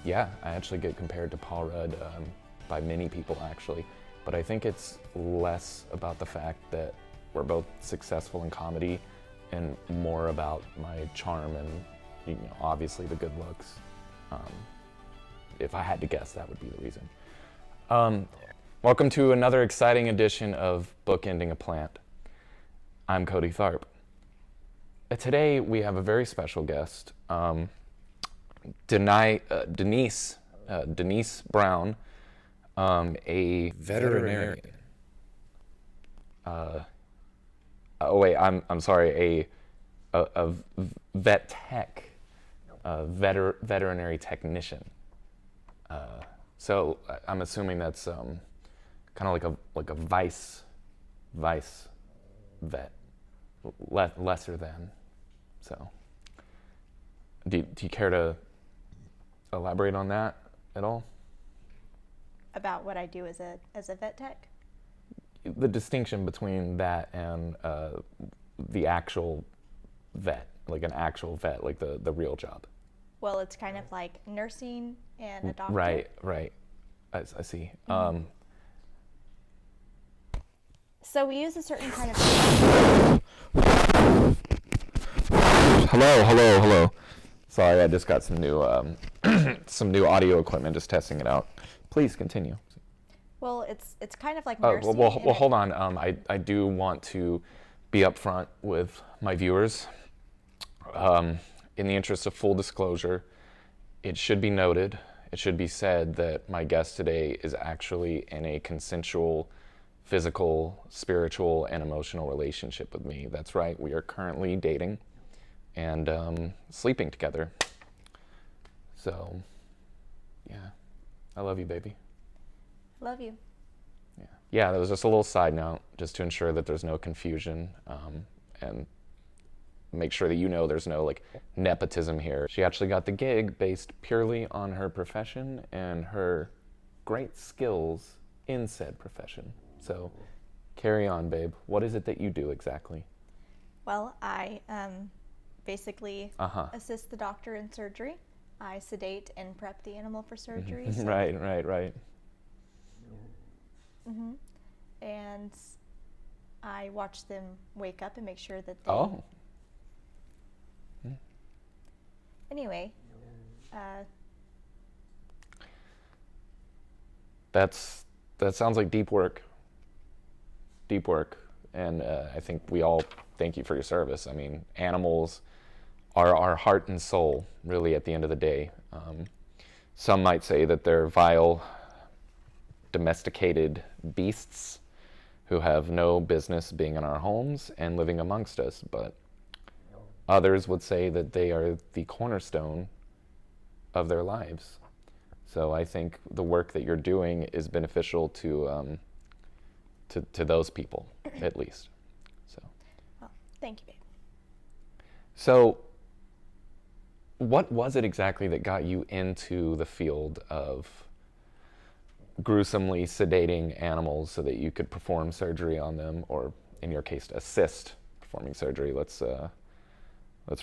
Yeah, I actually get compared to Paul Rudd by many people actually, but I think it's less about the fact that we're both successful in comedy and more about my charm and obviously the good looks. If I had to guess, that would be the reason. Welcome to another exciting edition of Bookending a Plant. I'm Cody Tharp. Today we have a very special guest, Denice Brown, a veterinarian. I'm sorry, a vet tech, veterinary technician. So I'm assuming that's kind of like a vice vet, lesser than. So, do you care to elaborate on that at all? About what I do as a vet tech? The distinction between that and the actual vet, like an actual vet, like the real job. Well, it's kind of like nursing and a doctor. Right. I see. Mm-hmm. So we use a certain kind of... Hello. Sorry, I just got some new some new audio equipment, just testing it out. Please continue. Well, it's kind of like nursing. Well, hold on. I do want to be upfront with my viewers. In the interest of full disclosure, it should be noted, it should be said that my guest today is actually in a consensual, physical, spiritual, and emotional relationship with me. That's right, we are currently dating and sleeping together. So, yeah, I love you, baby. Love you. Yeah, that was just a little side note, just to ensure that there's no confusion and make sure that there's no like nepotism here. She actually got the gig based purely on her profession and her great skills in said profession. So carry on, babe. What is it that you do exactly? Well, I basically assist the doctor in surgery. I sedate and prep the animal for surgery. So. Right. Mm-hmm. And I watch them wake up and make sure that they... Oh. Anyway. That sounds like deep work. And I think we all thank you for your service. I mean, animals are our heart and soul, really, at the end of the day. Some might say that they're vile, domesticated beasts who have no business being in our homes and living amongst us, but others would say that they are the cornerstone of their lives. So I think the work that you're doing is beneficial to those people, at least. So. Well, thank you, babe. So, what was it exactly that got you into the field of gruesomely sedating animals so that you could perform surgery on them, or in your case, assist performing surgery? Let's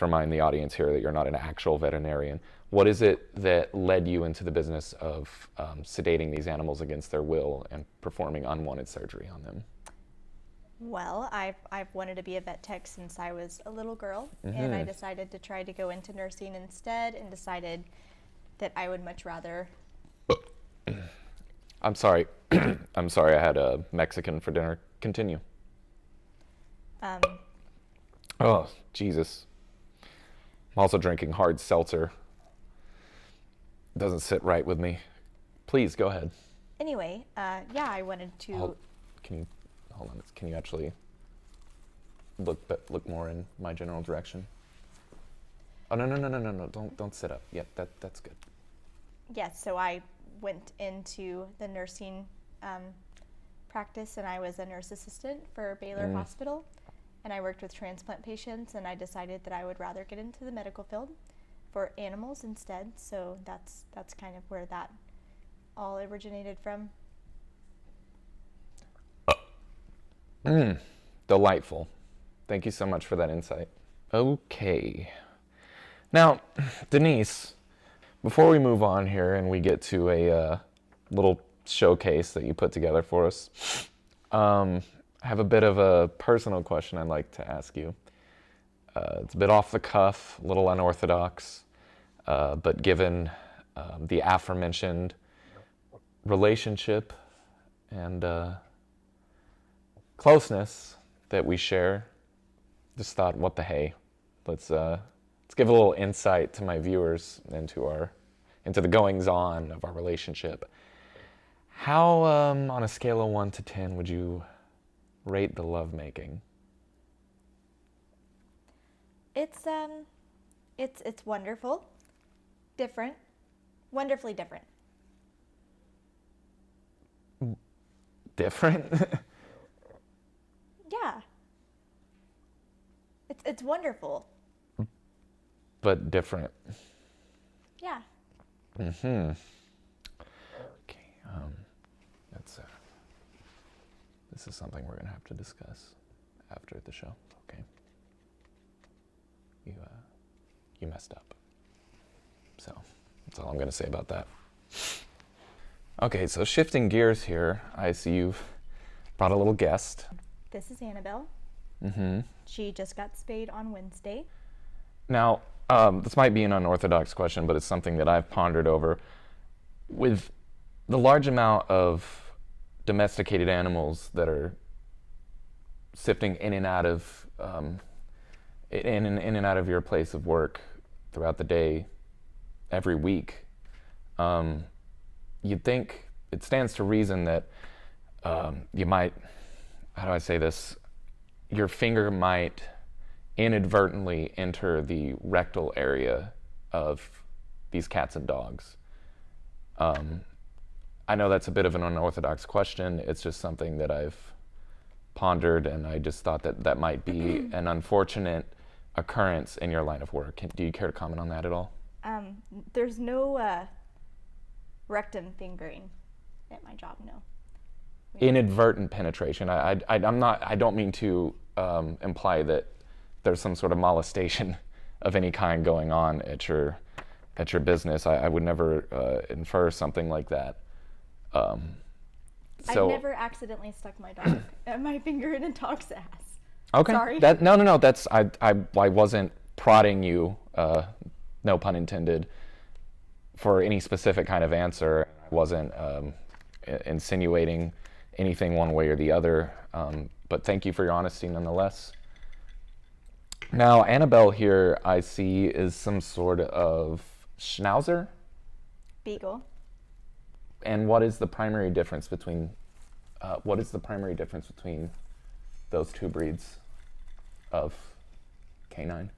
remind the audience here that you're not an actual veterinarian. What is it that led you into the business of sedating these animals against their will and performing unwanted surgery on them? Well, I've wanted to be a vet tech since I was a little girl, and I decided to try to go into nursing instead, and decided that I would much rather... I'm sorry. I'm sorry, I had a Mexican for dinner. Continue. Oh, Jesus. I'm also drinking hard seltzer. Doesn't sit right with me. Please, go ahead. Anyway, yeah, I wanted to... Hold on. Can you actually look more in my general direction? Oh, no. Don't sit up. Yep, that's good. Yes, so I went into the nursing practice, and I was a nurse assistant for Baylor Hospital, and I worked with transplant patients, and I decided that I would rather get into the medical field for animals instead. So that's kind of where that all originated from. Delightful. Thank you so much for that insight. Okay. Now, Denice, before we move on here and we get to a little showcase that you put together for us, I have a bit of a personal question I'd like to ask you. It's a bit off the cuff, a little unorthodox, but given the aforementioned relationship and closeness that we share, just thought, what the hey? Let's give a little insight to my viewers into the goings on of our relationship. How, on a scale of 1 to 10, would you rate the lovemaking? It's wonderful, different, wonderfully different. Different? Yeah. It's wonderful. But different. Yeah. Mm-hmm. Okay. This is something we're gonna have to discuss after the show. Okay. You messed up. So that's all I'm gonna say about that. Okay, so shifting gears here, I see you've brought a little guest. This is Annabelle. Mm-hmm. She just got spayed on Wednesday. Now, this might be an unorthodox question, but it's something that I've pondered over. With the large amount of domesticated animals that are sifting in and out of in and out of your place of work throughout the day, every week, you'd think it stands to reason that you might, how do I say this? Your finger might inadvertently enter the rectal area of these cats and dogs. I know that's a bit of an unorthodox question. It's just something that I've pondered, and I just thought that might be an unfortunate occurrence in your line of work. Do you care to comment on that at all? There's no rectum fingering at my job, no. Inadvertent penetration. I don't mean to imply that there's some sort of molestation of any kind going on at your business. I would never infer something like that. I've never accidentally stuck my finger in a dog's ass. Okay. Sorry. No. That's I wasn't prodding you, no pun intended, for any specific kind of answer. I wasn't insinuating anything one way or the other. But thank you for your honesty nonetheless. Now, Annabelle here, I see, is some sort of Schnauzer? Beagle. And what is the primary difference between those two breeds of canine?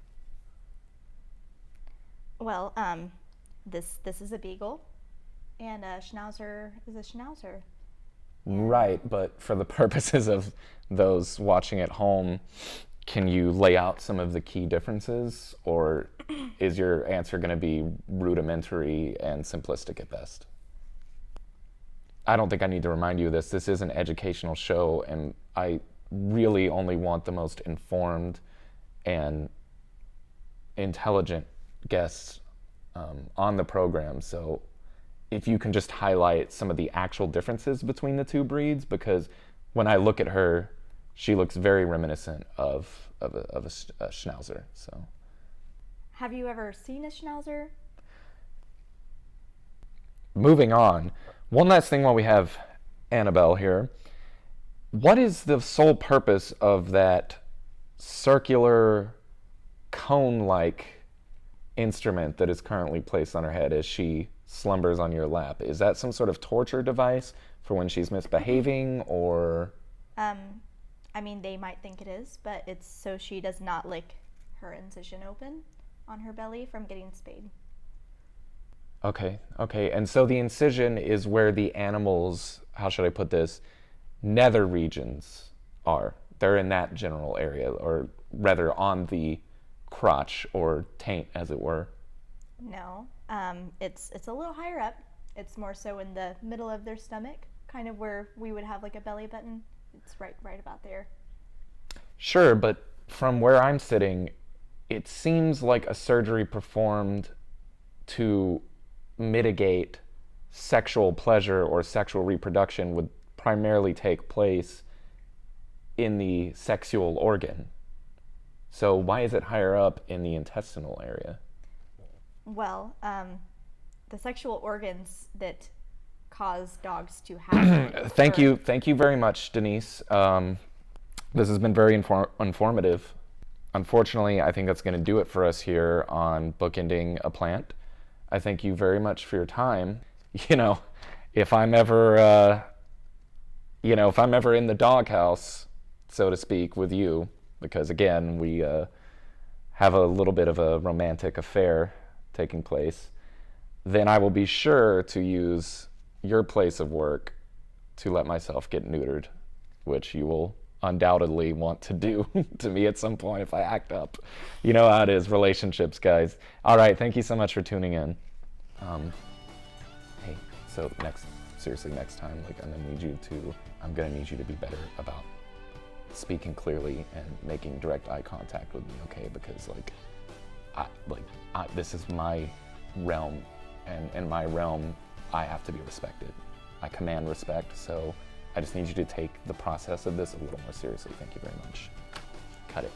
Well, this is a Beagle, and a Schnauzer is a Schnauzer. Right, but for the purposes of those watching at home, can you lay out some of the key differences, or is your answer going to be rudimentary and simplistic at best? I don't think I need to remind you of this. This is an educational show, and I really only want the most informed and intelligent guests on the program. So if you can just highlight some of the actual differences between the two breeds, because when I look at her, she looks very reminiscent of a Schnauzer. So, have you ever seen a Schnauzer? Moving on, one last thing while we have Annabelle here. What is the sole purpose of that circular cone-like instrument that is currently placed on her head as she slumbers on your lap? Is that some sort of torture device for when she's misbehaving, or? I mean, they might think it is, but it's so she does not lick her incision open on her belly from getting spayed. Okay. And so the incision is where the animal's, how should I put this, nether regions are. They're in that general area, or rather on the crotch or taint, as it were. No, it's a little higher up. It's more so in the middle of their stomach, kind of where we would have like a belly button. It's right about there. Sure, but from where I'm sitting, it seems like a surgery performed to mitigate sexual pleasure or sexual reproduction would primarily take place in the sexual organ. So why is it higher up in the intestinal area? Well, the sexual organs that cause dogs to have. Thank you very much, Denise. This has been very informative. Unfortunately, I think that's going to do it for us here on Bookending a Plant. I thank you very much for your time. You know, if I'm ever, if I'm ever in the doghouse, so to speak, with you, because again, we have a little bit of a romantic affair taking place, then I will be sure to use your place of work to let myself get neutered, which you will undoubtedly want to do to me at some point if I act up. You know how it is, relationships, guys. All right, thank you so much for tuning in. Hey, so seriously, next time, like, I'm gonna need you to be better about speaking clearly and making direct eye contact with me, okay? Because this is my realm, and in my realm, I have to be respected. I command respect, so I just need you to take the process of this a little more seriously. Thank you very much. Cut it.